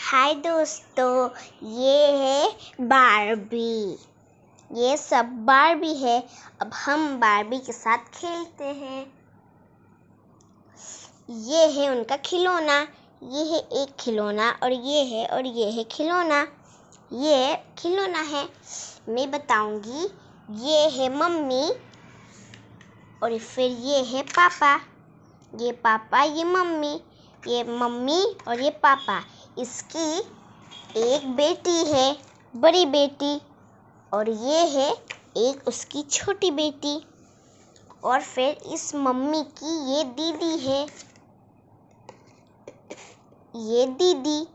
हाय दोस्तों, ये है बारबी। ये सब बारबी है। अब हम बारबी के साथ खेलते हैं। ये है उनका खिलौना। ये है एक खिलौना और ये है खिलौना। ये खिलौना है। मैं बताऊंगी। ये है मम्मी और फिर ये है पापा। ये पापा, ये मम्मी और ये पापा। इसकी एक बेटी है, बड़ी बेटी, और ये है एक उसकी छोटी बेटी। और फिर इस मम्मी की ये दीदी है, ये दीदी।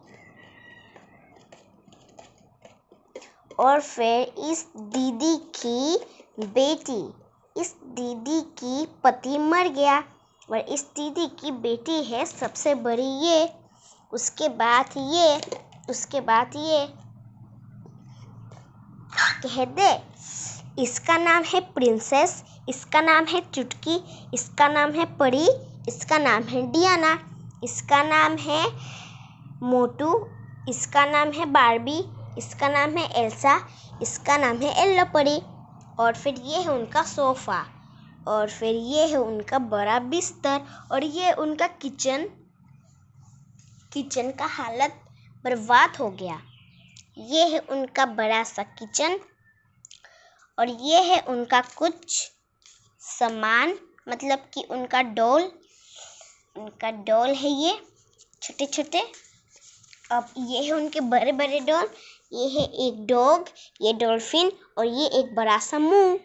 और फिर इस दीदी की बेटी। इस दीदी की पति मर गया और इस दीदी की बेटी है सबसे बड़ी ये। उसके बाद ये कह दे। इसका नाम है प्रिंसेस, इसका नाम है चुटकी, इसका नाम है परी, इसका नाम है डियाना, इसका नाम है मोटू, इसका नाम है बारबी, इसका नाम है एल्सा, इसका नाम है येल्लो परी। और फिर ये है उनका सोफ़ा, और फिर ये है उनका बड़ा बिस्तर, और ये उनका किचन का हालत बर्बाद हो गया। ये है उनका बड़ा सा किचन, और ये है उनका कुछ सामान, मतलब कि उनका डॉल है ये छोटे छोटे। अब ये है उनके बड़े बड़े डॉल। ये है एक डॉग, ये डॉल्फिन, और ये एक बड़ा सा मुंह।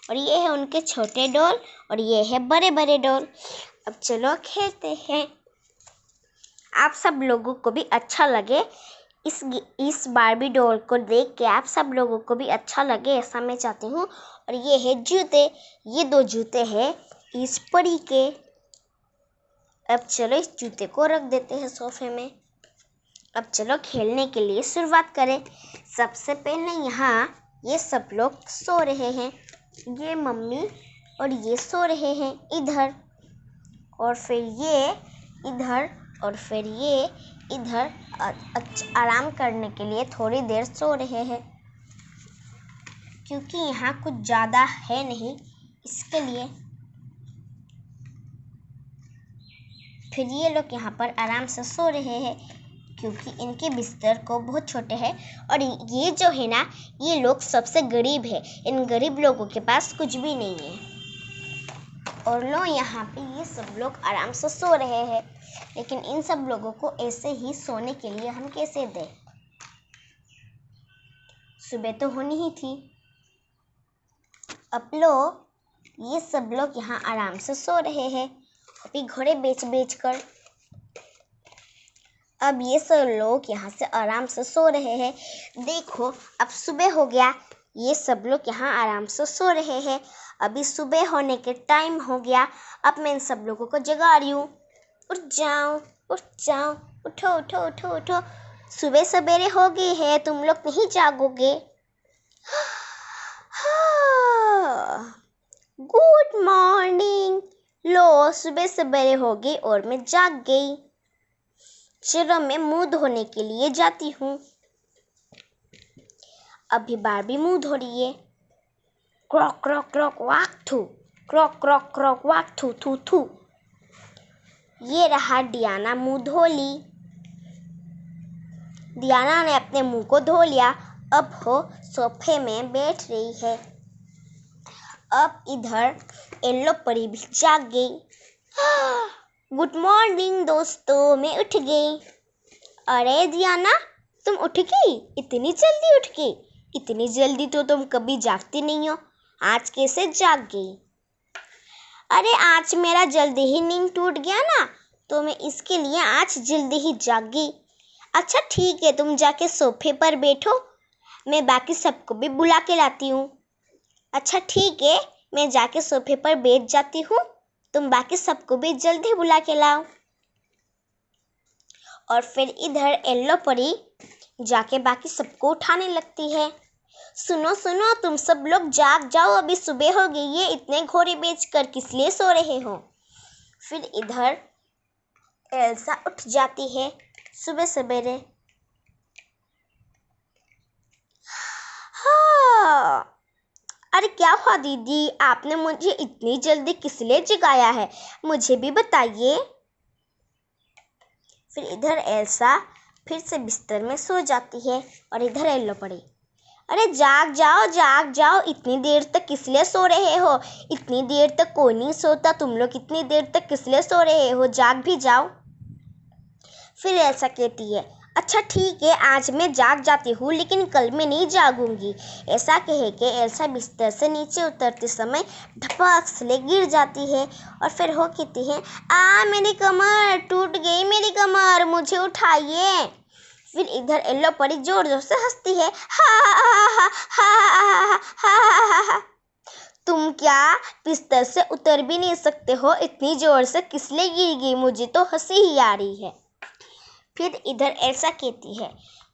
और ये है उनके छोटे डॉल, और ये है बड़े बड़े डॉल। अब चलो खेलते हैं। आप सब लोगों को भी अच्छा लगे, इस बारबी डॉल को देख के आप सब लोगों को भी अच्छा लगे, ऐसा मैं चाहती हूँ। और ये है जूते, ये 2 जूते हैं इस परी के। अब चलो इस जूते को रख देते हैं सोफे में। अब चलो खेलने के लिए शुरुआत करें। सबसे पहले यहाँ ये सब लोग सो रहे हैं। ये मम्मी और ये सो रहे हैं इधर, और फिर ये इधर, और फिर ये इधर आराम करने के लिए थोड़ी देर सो रहे हैं, क्योंकि यहाँ कुछ ज़्यादा है नहीं इसके लिए। फिर ये लोग यहाँ पर आराम से सो रहे हैं, क्योंकि इनके बिस्तर को बहुत छोटे हैं। और ये जो है ना, ये लोग सबसे गरीब है। इन गरीब लोगों के पास कुछ भी नहीं है। और लो यहाँ पे ये सब लोग आराम से सो रहे हैं, लेकिन इन सब लोगों को ऐसे ही सोने के लिए हम कैसे दें? सुबह तो होनी ही थी। अब लो ये सब लोग यहाँ आराम से सो रहे हैं, अभी घोड़े बेच कर। अब ये सब लोग यहाँ से आराम से सो रहे हैं। देखो अब सुबह हो गया, ये सब लोग यहाँ आराम से सो रहे हैं। अभी सुबह होने के टाइम हो गया। अब मैं इन सब लोगों को जगा रही हूँ। उठ जाओ, उठो उठो उठो उठो, सुबह सवेरे हो गई है, तुम लोग नहीं जागोगे? Good morning. लो सुबह सवेरे हो गई और मैं जाग गई। चलो मैं मुंह धोने के लिए जाती हूँ। अभी बारबी मुंह धो रही है। क्रॉक क्रॉक क्रॉक वाक थू, क्रॉक क्रॉक क्रॉक वाक थू थू थू। ये रहा डियाना, मुंह धो ली। डियाना ने अपने मुंह को धो लिया। अब वो सोफे में बैठ रही है। अब इधर येल्लो परी भी जाग गई। गुड मॉर्निंग दोस्तों, मैं उठ गई। अरे डियाना, तुम उठ गई? इतनी जल्दी उठ गई? इतनी जल्दी तो तुम कभी जागती नहीं हो, आज कैसे जाग गई? अरे आज मेरा जल्दी ही नींद टूट गया ना, तो मैं इसके लिए आज जल्दी ही जाग गई। अच्छा ठीक है, तुम जाके सोफे पर बैठो, मैं बाकी सबको भी बुला के लाती हूँ। अच्छा ठीक है, मैं जाके सोफे पर बैठ जाती हूँ, तुम बाकी सबको भी जल्दी बुला के लाओ। और फिर इधर येल्लो परी जाके बाकी सबको उठाने लगती है। सुनो सुनो, तुम सब लोग जाग जाओ, अभी सुबह हो गई है, इतने घोड़े बेचकर किस लिए सो रहे हो? फिर इधर एल्सा उठ जाती है सुबह सवेरे। अरे क्या हुआ दीदी, आपने मुझे इतनी जल्दी किस लिए जगाया है, मुझे भी बताइए। फिर इधर एल्सा फिर से बिस्तर में सो जाती है और इधर येल्लो पड़ी। अरे जाग जाओ, इतनी देर तक किस लिए सो रहे हो, इतनी देर तक कोई नहीं सोता, तुम लोग इतनी देर तक किस लिए सो रहे हो, जाग भी जाओ। फिर एल्सा कहती है, अच्छा ठीक है, आज मैं जाग जाती हूँ, लेकिन कल मैं नहीं जागूंगी। ऐसा कह के एल्सा बिस्तर से नीचे उतरते समय ढपक से गिर जाती है और फिर वो कहती है, मेरी कमर टूट गई, मेरी कमर, मुझे उठाइए। फिर इधर येल्लो परी जोर जोर से हंसती है, हा हा हा हा हा हा। तुम क्या बिस्तर से उतर भी नहीं सकते हो, इतनी जोर से किस लिए गिर गई, मुझे तो हंसी ही आ रही है। फिर इधर ऐसा कहती है,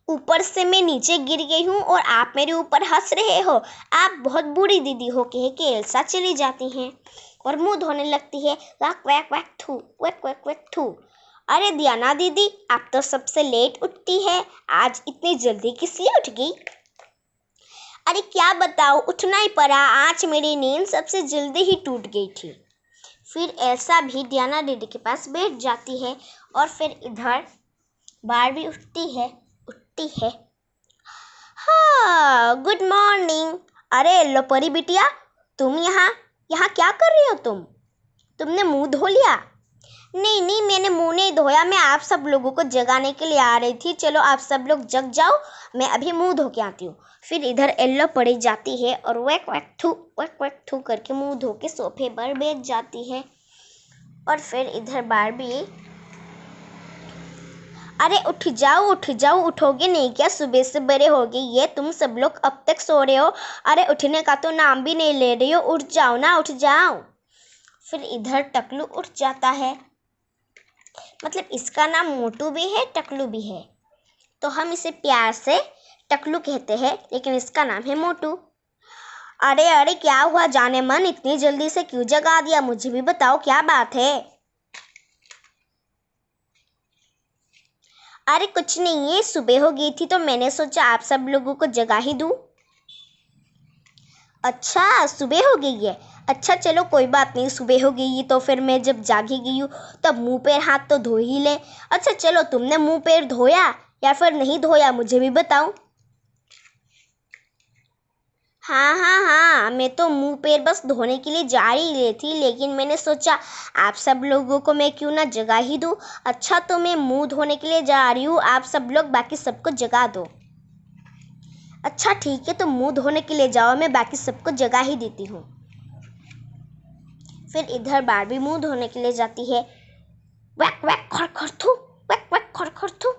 ऊपर से मैं नीचे गिर गई हूँ और आप मेरे ऊपर हंस रहे हो, आप बहुत बुरी दीदी हो, कह के एल्सा चली जाती हैं और मुंह धोने लगती है, वैक वैक वैक थू, वैक वैक वैक थू। अरे दियाना दीदी, आप तो सबसे लेट उठती है, आज इतनी जल्दी किस लिए उठ गई। अरे क्या बताओ, उठना ही पड़ा, आज मेरी नींद सबसे जल्दी ही टूट गई थी। फिर एल्सा भी दियाना दीदी के पास बैठ जाती है और फिर इधर बारबी उठती है। हाँ, गुड मॉर्निंग। अरे येल्लो परी बिटिया, तुम यहाँ क्या कर रही हो, तुमने मुंह धो लिया। नहीं, मैंने मुंह नहीं धोया, मैं आप सब लोगों को जगाने के लिए आ रही थी, चलो आप सब लोग जग जाओ, मैं अभी मुंह धो के आती हूँ। फिर इधर येल्लो पड़ी जाती है और वैक वैक थू करके मुंह धो के सोफे पर बैठ जाती है। और फिर इधर बारबी, अरे उठ जाओ, उठोगे नहीं क्या, सुबह से बड़े हो गए ये, तुम सब लोग अब तक सो रहे हो, अरे उठने का तो नाम भी नहीं ले रही हो, उठ जाओ ना, उठ जाओ। फिर इधर टकलू उठ जाता है, मतलब इसका नाम मोटू भी है, टकलू भी है, तो हम इसे प्यार से टकलू कहते हैं, लेकिन इसका नाम है मोटू। अरे क्या हुआ जाने मन, इतनी जल्दी से क्यों जगा दिया, मुझे भी बताओ क्या बात है। अरे कुछ नहीं है, सुबह हो गई थी तो मैंने सोचा आप सब लोगों को जगा ही दूँ। अच्छा सुबह हो गई है, अच्छा चलो कोई बात नहीं, सुबह हो गई तो फिर मैं जब जागी गई हूँ तब मुंह पैर हाथ तो धो ही ले। अच्छा चलो, तुमने मुंह पैर धोया या फिर नहीं धोया, मुझे भी बताओ। हाँ, मैं तो मुंह पैर बस धोने के लिए जा रही थी, लेकिन मैंने सोचा आप सब लोगों को मैं क्यों ना जगा ही दूँ। अच्छा तो मैं मुंह धोने के लिए जा रही हूँ, आप सब लोग बाकी सबको जगा दो। अच्छा ठीक है, तो मुंह धोने के लिए जाओ, मैं बाकी सबको जगा ही देती हूँ। फिर इधर बारबी मुंह धोने के लिए जाती है, वैक वैक खर खर थू, वैक वैक खर खर थू।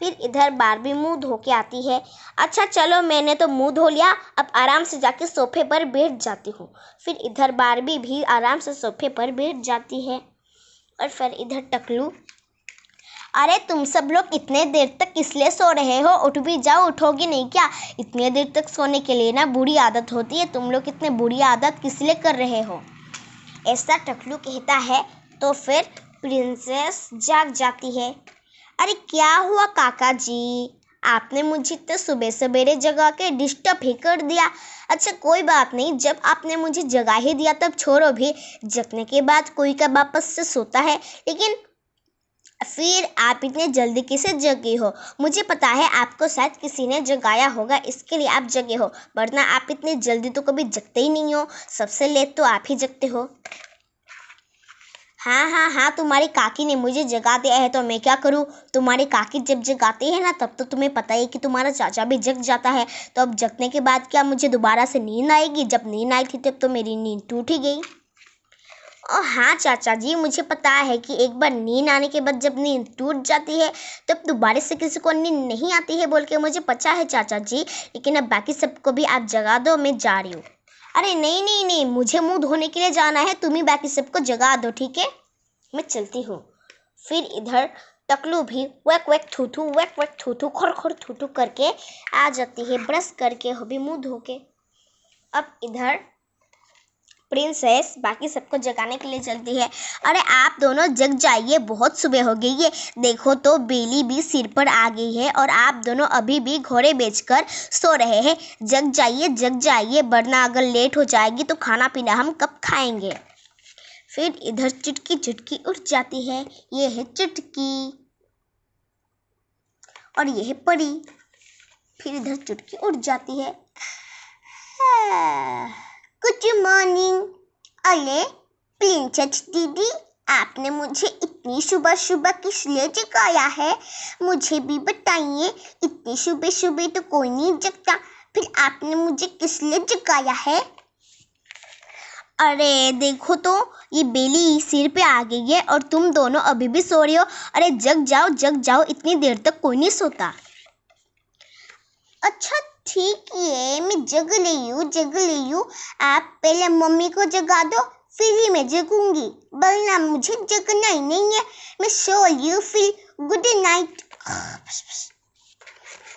फिर इधर बारबी मुंह धो के आती है, अच्छा चलो मैंने तो मुंह धो लिया, अब आराम से जाके सोफे पर बैठ जाती हूँ। फिर इधर बारबी भी आराम से सोफे पर बैठ जाती है और फिर इधर टकलू, अरे तुम सब लोग इतने देर तक किस लिए सो रहे हो, उठ भी जाओ, उठोगे नहीं क्या, इतने देर तक सोने के लिए ना बुरी आदत होती है, तुम लोग इतने बुरी आदत किस लिए कर रहे हो। ऐसा टकलू कहता है तो फिर प्रिंसेस जाग जाती है। अरे क्या हुआ काका जी, आपने मुझे तो सुबह सवेरे जगा के डिस्टर्ब ही कर दिया। अच्छा कोई बात नहीं, जब आपने मुझे जगा ही दिया तब छोड़ो भी, जगने के बाद कोई का वापस से सोता है, लेकिन फिर आप इतने जल्दी कैसे जगे हो, मुझे पता है आपको शायद किसी ने जगाया होगा, इसके लिए आप जगे हो, वरना आप इतनी जल्दी तो कभी जगते ही नहीं हो, सबसे लेट तो आप ही जगते हो। हाँ, तुम्हारी काकी ने मुझे जगा दिया है तो मैं क्या करूँ, तुम्हारी काकी जब जगाती है ना तब तो तुम्हें पता है कि तुम्हारा चाचा भी जग जाता है, तो अब जगने के बाद क्या मुझे दोबारा से नींद आएगी, जब नींद आई थी तब तो मेरी नींद टूट ही गई। हाँ चाचा जी, मुझे पता है कि एक बार नींद आने के बाद जब नींद टूट जाती है तब दोबारा से किसी को नींद नहीं आती है बोल के मुझे पता है चाचा जी, लेकिन अब बाकी सबको भी आप जगा दो, मैं जा रही हूँ। अरे नहीं, मुझे मुंह धोने के लिए जाना है, तुम ही बाकी सबको जगा दो, ठीक है, मैं चलती हूँ। फिर इधर टकलू भी वैक वैक थू थू खर खर थू करके आ जाती है, ब्रश करके हो भी मुँह धो के। अब इधर प्रिंसेस बाकी सबको जगाने के लिए चलती है। अरे आप दोनों जग जाइए, बहुत सुबह हो गई है। देखो तो बेली भी सिर पर आ गई है और आप दोनों अभी भी घोड़े बेचकर सो रहे हैं। जग जाइए, वरना अगर लेट हो जाएगी तो खाना पीना हम कब खाएंगे। फिर इधर चुटकी उठ जाती है। ये है चुटकी और ये है परी। फिर इधर चुटकी उठ जाती है। Good morning. अरे प्रिंसेस दीदी, आपने मुझे इतनी सुबह सुबह किस लिए जगाया है? मुझे भी बताइए, इतनी सुबह सुबह तो कोई नहीं जगता, फिर आपने मुझे किस लिए जगाया है? अरे देखो तो ये बेली सिर पे आ गई है और तुम दोनों अभी भी सो रही हो। अरे जग जाओ, इतनी देर तक कोई नहीं सोता। अच्छा ठीक है, मैं जग रही हूँ। आप पहले मम्मी को जगा दो, फिर ही मैं जगूंगी, वरना मुझे जगना ही नहीं है। मैं सो रही हूँ, फिर गुड नाइट।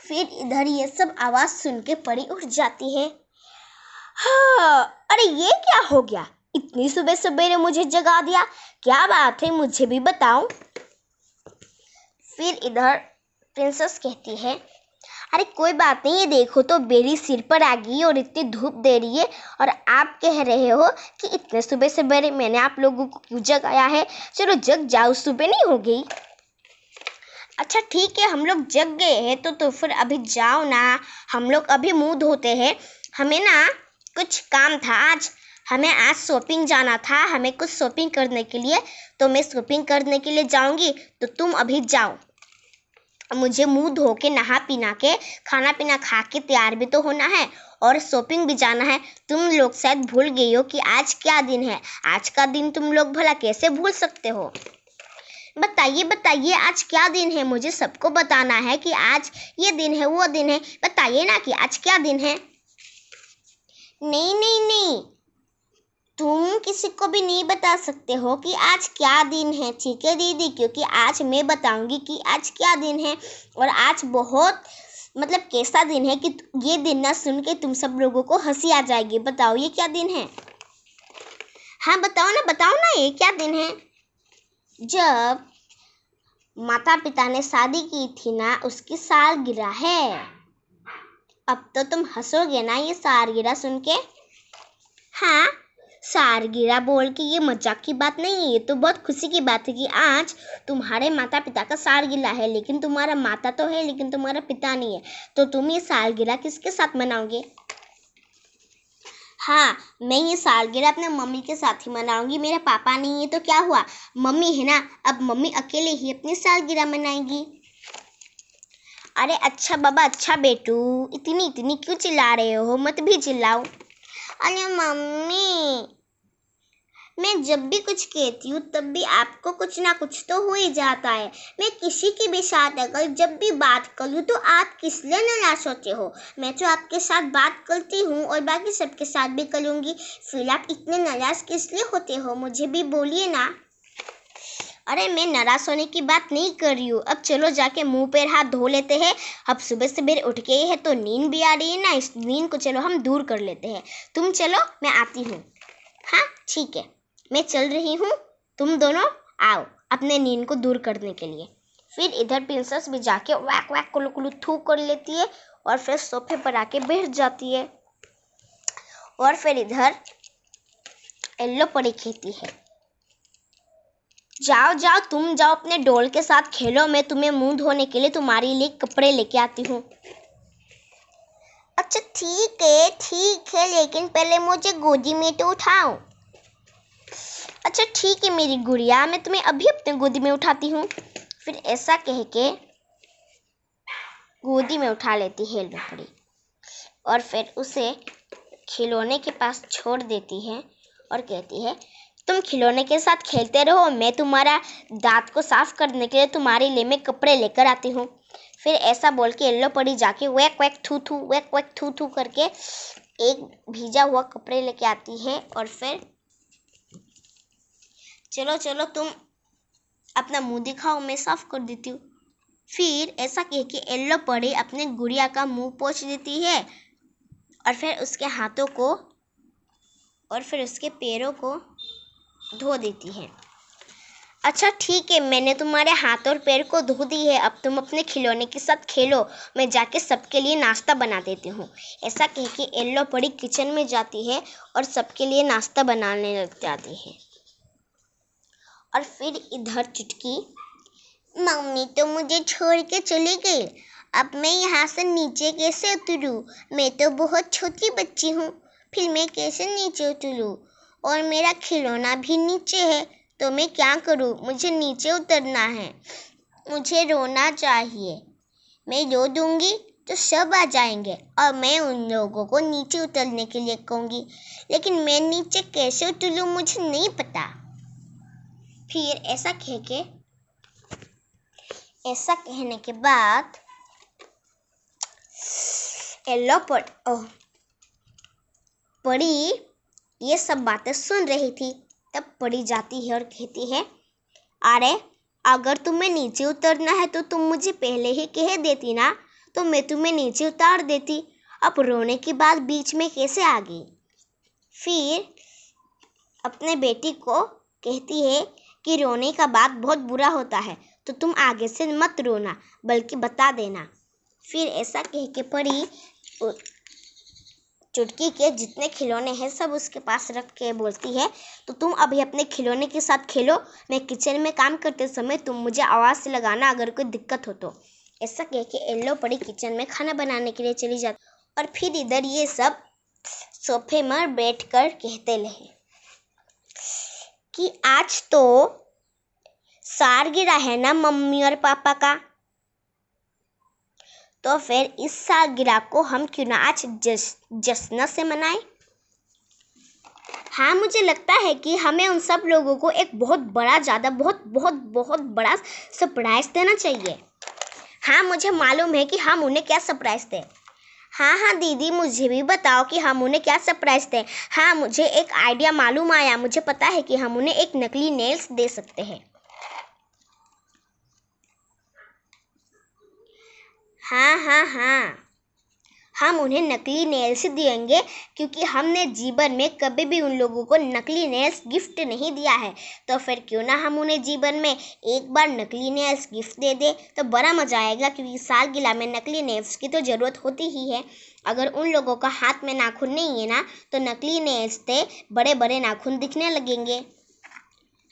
फिर इधर ये सब आवाज सुन के परी उठ जाती है। हाँ, अरे ये क्या हो गया? इतनी सुबह सवेरे मुझे जगा दिया, क्या बात है, मुझे भी बताओ। फिर इधर प्रिंसेस कहती है, अरे कोई बात नहीं, ये देखो तो बेली सिर पर आ गई और इतनी धूप दे रही है और आप कह रहे हो कि इतने सुबह सवेरे मैंने आप लोगों को क्यों जगाया है? चलो जग जाओ, सुबह नहीं हो गई। अच्छा ठीक है, हम लोग जग गए हैं तो फिर अभी जाओ ना, हम लोग अभी मुंह धोते हैं। हमें ना कुछ काम था आज, हमें आज शॉपिंग जाना था, हमें कुछ शॉपिंग करने के लिए, तो मैं शॉपिंग करने के लिए जाऊंगी, तो तुम अभी जाओ। मुझे मुंह धो के नहा पीना के खाना पीना खा के तैयार भी तो होना है और शॉपिंग भी जाना है। तुम लोग शायद भूल गई हो कि आज क्या दिन है। आज का दिन तुम लोग भला कैसे भूल सकते हो? बताइए आज क्या दिन है? मुझे सबको बताना है कि आज ये दिन है वो दिन है। बताइए ना कि आज क्या दिन है। नहीं, तुम किसी को भी नहीं बता सकते हो कि आज क्या दिन है, ठीक है दीदी? क्योंकि आज मैं बताऊंगी कि आज क्या दिन है और आज बहुत कैसा दिन है कि ये दिन ना सुन के तुम सब लोगों को हंसी आ जाएगी। बताओ ये क्या दिन है? हाँ बताओ ना ये क्या दिन है? जब माता पिता ने शादी की थी ना, उसकी सालगिरह है। अब तो तुम हंसोगे ना ये सालगिरह सुन के? हाँ, सालगिरह बोल के ये मजाक की बात नहीं है, ये तो बहुत खुशी की बात है कि आज तुम्हारे माता पिता का सालगिरह है। लेकिन तुम्हारा माता तो है लेकिन तुम्हारा पिता नहीं है, तो तुम ये सालगिरह किसके साथ मनाओगे? हाँ, मैं ये सालगिरह अपने मम्मी के साथ ही मनाऊंगी। मेरा पापा नहीं है तो क्या हुआ, मम्मी है ना, अब मम्मी अकेले ही अपनी सालगिरह मनाएगी। अरे अच्छा बाबा, अच्छा बेटू, इतनी क्यों चिल्ला रहे हो? मत भी चिल्लाओ। अरे मम्मी, मैं जब भी कुछ कहती हूँ तब भी आपको कुछ ना कुछ तो हो ही जाता है। मैं किसी के भी साथ अगर जब भी बात करूँ तो आप किस लिए नाराज होते हो? मैं तो आपके साथ बात करती हूँ और बाकी सबके साथ भी करूँगी, फिर आप इतने नाराज किस लिए होते हो? मुझे भी बोलिए ना। अरे मैं नाराज होने की बात नहीं कर रही हूँ। अब चलो जाके मुंह पैर हाथ धो लेते हैं। अब सुबह सवेरे उठ गए हैं तो नींद भी आ रही है ना, इस नींद को चलो हम दूर कर लेते हैं। तुम चलो, मैं आती हूँ। हाँ ठीक है, मैं चल रही हूँ, तुम दोनों आओ अपने नींद को दूर करने के लिए। फिर इधर प्रिंसेस भी जाके वैक वैक कुलू कुलू थू कर लेती है और फिर सोफे पर आके बैठ जाती है। और फिर इधर येल्लो परी कहती है, जाओ तुम जाओ अपने डॉल के साथ खेलो, मैं तुम्हें मुंह धोने के लिए तुम्हारे लिए कपड़े लेके आती हूँ। अच्छा ठीक है, लेकिन पहले मुझे गोदी में तो उठाओ। अच्छा ठीक है मेरी गुड़िया, मैं तुम्हें अभी अपने गोदी में उठाती हूँ। फिर ऐसा कह के गोदी में उठा लेती है येल्लो परी और फिर उसे खिलौने के पास छोड़ देती है और कहती है, तुम खिलौने के साथ खेलते रहो, मैं तुम्हारा दांत को साफ करने के लिए तुम्हारे लिए मैं कपड़े लेकर आती हूँ। फिर ऐसा बोल के येल्लो परी जाके वैक वैक थू थू करके एक भीजा हुआ कपड़े लेके आती है और फिर चलो तुम अपना मुंह दिखाओ, मैं साफ कर देती हूँ। फिर ऐसा कह के येल्लो परी अपने गुड़िया का मुंह पोंछ देती है और फिर उसके हाथों को और फिर उसके पैरों को धो देती है। अच्छा ठीक है, मैंने तुम्हारे हाथ और पैर को धो दी है, अब तुम अपने खिलौने के साथ खेलो, मैं जाके सबके लिए नाश्ता बना देती हूँ। ऐसा कह के येल्लो परी किचन में जाती है और सबके लिए नाश्ता बनाने लग जाती है। और फिर इधर चुटकी, मम्मी तो मुझे छोड़ के चली गई, अब मैं यहाँ से नीचे कैसे उतरूँ? मैं तो बहुत छोटी बच्ची हूँ, फिर मैं कैसे नीचे उतरूँ? और मेरा खिलौना भी नीचे है, तो मैं क्या करूँ? मुझे नीचे उतरना है, मुझे रोना चाहिए। मैं रो दूँगी तो सब आ जाएंगे और मैं उन लोगों को नीचे उतरने के लिए कहूँगी, लेकिन मैं नीचे कैसे उतरूँ मुझे नहीं पता। फिर ऐसा कहने के बाद येल्लो परी ये सब बातें सुन रही थी। तब परी जाती है और कहती है, अरे अगर तुम्हें नीचे उतरना है तो तुम मुझे पहले ही कह देती ना, तो मैं तुम्हें नीचे उतार देती, अब रोने की बात बीच में कैसे आ गई? फिर अपने बेटी को कहती है कि रोने का बात बहुत बुरा होता है, तो तुम आगे से मत रोना, बल्कि बता देना। फिर ऐसा कह के परी चुटकी के जितने खिलौने हैं सब उसके पास रख के बोलती है, तो तुम अभी अपने खिलौने के साथ खेलो, मैं किचन में काम करते समय तुम मुझे आवाज़ से लगाना अगर कोई दिक्कत हो तो। ऐसा कह के येल्लो परी किचन में खाना बनाने के लिए चली जाती। और फिर इधर ये सब सोफे में बैठकर कहते रहे कि आज तो सालगिरह है ना मम्मी और पापा का, तो फिर इस सालगिरह को हम क्यों ना आज जश्न से मनाएं। हाँ, मुझे लगता है कि हमें उन सब लोगों को एक बहुत बड़ा सरप्राइज़ देना चाहिए। हाँ, मुझे मालूम है कि हम उन्हें क्या सरप्राइज़ दें। हाँ दीदी, मुझे भी बताओ कि हम उन्हें क्या सरप्राइज़ दें। हाँ, मुझे एक आइडिया मालूम आया, मुझे पता है कि हम उन्हें एक नकली नेल्स दे सकते हैं। हाँ, हम उन्हें नकली नेल्स देंगे, क्योंकि हमने जीवन में कभी भी उन लोगों को नकली नेल्स गिफ्ट नहीं दिया है, तो फिर क्यों ना हम उन्हें जीवन में एक बार नकली नेल्स गिफ्ट दे दें, तो बड़ा मज़ा आएगा। क्योंकि सालगिरह में नकली नेल्स की तो ज़रूरत होती ही है। अगर उन लोगों का हाथ में नाखून नहीं है ना, तो नकली नेल्स से बड़े बड़े नाखून दिखने लगेंगे।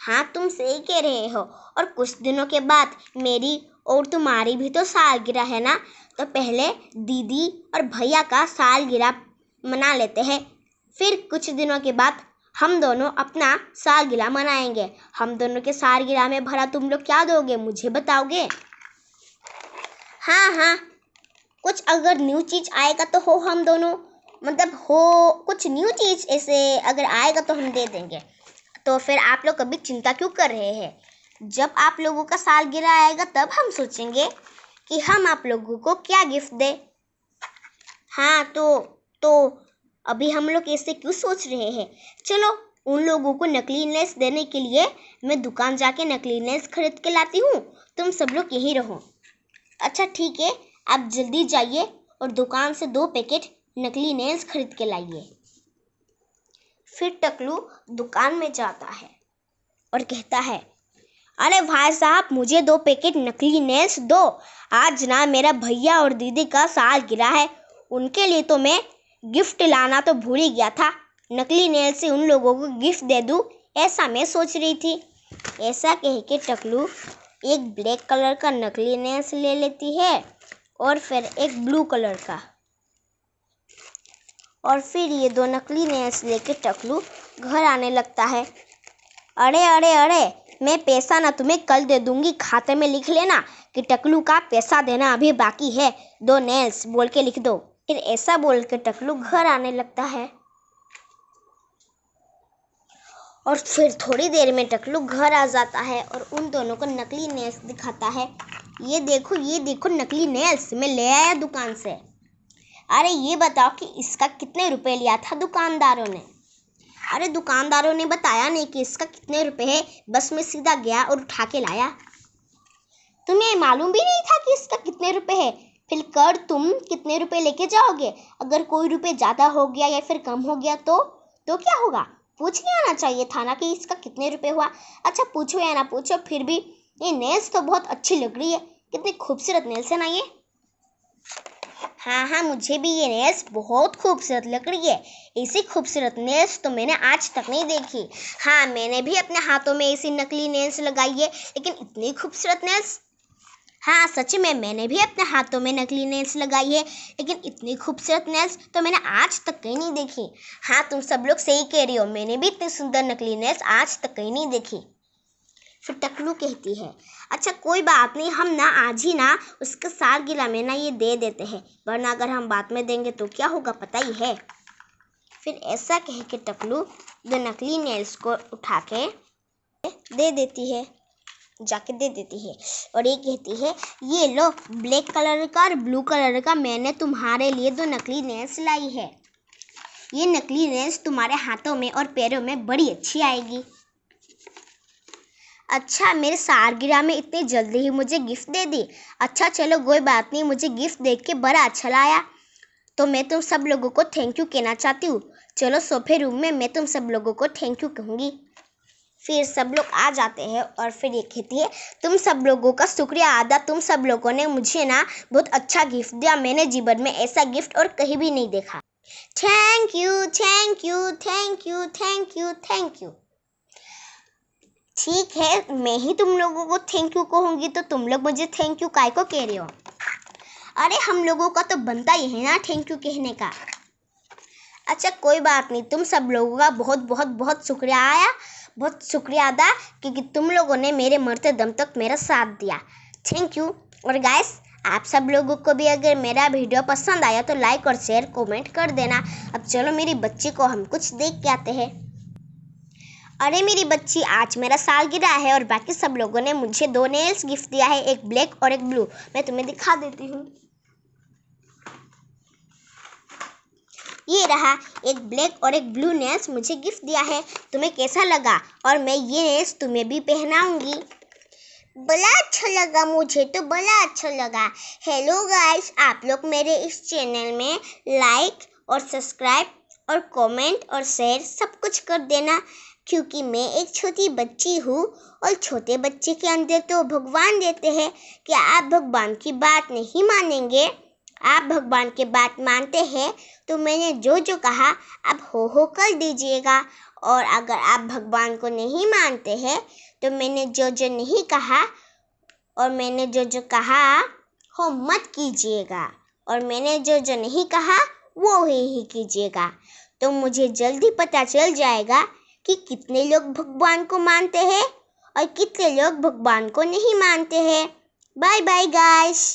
हाँ, तुम सही कह रहे हो। और कुछ दिनों के बाद मेरी और तुम्हारी भी तो सालगिरह है ना, तो पहले दीदी और भैया का सालगिरह मना लेते हैं, फिर कुछ दिनों के बाद हम दोनों अपना सालगिरह मनाएंगे। हम दोनों के सालगिरह में भला तुम लोग क्या दोगे, मुझे बताओगे? हाँ, कुछ अगर न्यू चीज़ आएगा तो हो, हम दोनों हो कुछ न्यू चीज़ ऐसे अगर आएगा तो हम दे देंगे। तो फिर आप लोग कभी चिंता क्यों कर रहे हैं? जब आप लोगों का सालगिरह आएगा तब हम सोचेंगे कि हम आप लोगों को क्या गिफ्ट दें। हाँ, तो अभी हम लोग ऐसे क्यों सोच रहे हैं? चलो, उन लोगों को नकली नेल्स देने के लिए मैं दुकान जाके नकली नेल्स खरीद के लाती हूँ, तुम सब लोग यहीं रहो। अच्छा ठीक है, आप जल्दी जाइए और दुकान से 2 पैकेट नकली नेल्स खरीद के लाइए। फिर टकलू दुकान में जाता है और कहता है, अरे भाई साहब, मुझे 2 पैकेट नकली नेल्स दो। आज ना मेरा भैया और दीदी का सालगिरह है, उनके लिए तो मैं गिफ्ट लाना तो भूल ही गया था। नकली नेल्स से उन लोगों को गिफ्ट दे दूँ, ऐसा मैं सोच रही थी। ऐसा कह के टकलू एक ब्लैक कलर का नकली नेल्स ले लेती है और फिर एक ब्लू कलर का, और फिर ये 2 नकली नेल्स लेके टकलू घर आने लगता है। अरे, मैं पैसा ना तुम्हें कल दे दूंगी, खाते में लिख लेना कि टकलू का पैसा देना अभी बाकी है, 2 नेल्स बोल के लिख दो। फिर ऐसा बोल के टकलू घर आने लगता है और फिर थोड़ी देर में टकलू घर आ जाता है और उन दोनों को नकली नेल्स दिखाता है। ये देखो नकली नेल्स मैं ले आया दुकान से। अरे ये बताओ कि इसका कितने रुपए लिया था दुकानदारों ने? अरे दुकानदारों ने बताया नहीं कि इसका कितने रुपए है, बस मैं सीधा गया और उठा के लाया। तुम्हें मालूम भी नहीं था कि इसका कितने रुपए है? फिर कर तुम कितने रुपए लेके जाओगे? अगर कोई रुपए ज़्यादा हो गया या फिर कम हो गया तो तो क्या होगा, पूछ के आना चाहिए था ना कि इसका कितने रुपए हुआ। अच्छा पूछो या ना पूछो, फिर भी ये नेल्स तो बहुत अच्छी लग रही है, कितनी खूबसूरत नेल्स है ना ये। हाँ, मुझे भी ये नेल्स बहुत खूबसूरत लग रही है। ऐसी खूबसूरत नेल्स तो मैंने आज तक नहीं देखी। हाँ, मैंने भी अपने हाथों में ऐसी नकली नेल्स लगाई है, लेकिन इतनी खूबसूरत नेल्स, हाँ सच में मैंने भी अपने हाथों में नकली नेल्स लगाई है, लेकिन इतनी खूबसूरत नेल्स तो मैंने आज तक कहीं नहीं देखी। हाँ, तुम सब लोग सही कह रही हो, मैंने भी इतनी सुंदर नकली नेल्स आज तक कहीं नहीं देखी। फिर टकलू कहती है, अच्छा कोई बात नहीं, हम ना आज ही ना उसके सालगिरह में ना ये दे देते हैं, वरना अगर हम बाद में देंगे तो क्या होगा पता ही है। फिर ऐसा कह के टकलू दो नकली नेल्स को उठा के दे देती है, जाके दे देती है और ये कहती है, ये लो ब्लैक कलर का और ब्लू कलर का मैंने तुम्हारे लिए दो नकली नेल्स लाई है। ये नकली नेल्स तुम्हारे हाथों में और पैरों में बड़ी अच्छी आएगी। अच्छा, मेरे सालगिरह में इतनी जल्दी ही मुझे गिफ्ट दे दी। अच्छा चलो कोई बात नहीं, मुझे गिफ्ट देख के बड़ा अच्छा लगा, तो मैं तुम सब लोगों को थैंक यू कहना चाहती हूँ। चलो सोफे रूम में मैं तुम सब लोगों को थैंक यू कहूँगी। फिर सब लोग आ जाते हैं और फिर ये कहती है, तुम सब लोगों का शुक्रिया अदा, तुम सब लोगों ने मुझे ना बहुत अच्छा गिफ्ट दिया, मैंने जीवन में ऐसा गिफ्ट और कहीं भी नहीं देखा। Thank you thank you thank you thank you thank you. ठीक है, मैं ही तुम लोगों को थैंक यू कहूँगी, तो तुम लोग मुझे थैंक यू काय को कह रहे हो। अरे हम लोगों का तो बनता ही है ना थैंक यू कहने का। अच्छा कोई बात नहीं, तुम सब लोगों का बहुत बहुत बहुत शुक्रिया आया, बहुत शुक्रिया अदा, क्योंकि तुम लोगों ने मेरे मरते दम तक मेरा साथ दिया। Thank you. और गाइस, आप सब लोगों को भी अगर मेरा वीडियो पसंद आया तो लाइक और शेयर कमेंट कर देना। अब चलो मेरी बच्ची को हम कुछ देख के आते हैं। अरे मेरी बच्ची, आज मेरा सालगिरह है और बाकी सब लोगों ने मुझे दो नेल्स गिफ्ट दिया है, एक ब्लैक और एक ब्लू। मैं तुम्हें दिखा देती हूँ, ये रहा, एक ब्लैक और एक ब्लू नेल्स मुझे गिफ्ट दिया है। तुम्हें कैसा लगा? और मैं ये नेल्स तुम्हें भी पहनाऊंगी। बड़ा अच्छा लगा, मुझे तो बड़ा अच्छा लगा। हेलो गाइस, आप लोग मेरे इस चैनल में लाइक और सब्सक्राइब और कमेंट और शेयर सब कुछ कर देना, क्योंकि मैं एक छोटी बच्ची हूँ और छोटे बच्चे के अंदर तो भगवान देते हैं। क्या आप भगवान की बात नहीं मानेंगे? आप भगवान की बात मानते हैं तो मैंने जो जो कहा आप हो कर दीजिएगा, और अगर आप भगवान को नहीं मानते हैं तो मैंने जो जो नहीं कहा और मैंने जो जो कहा हो मत कीजिएगा, और मैंने जो जो नहीं कहा वो ही कीजिएगा। तो मुझे जल्दी पता चल जाएगा कि कितने लोग भगवान को मानते हैं और कितने लोग भगवान को नहीं मानते हैं। Bye bye guys.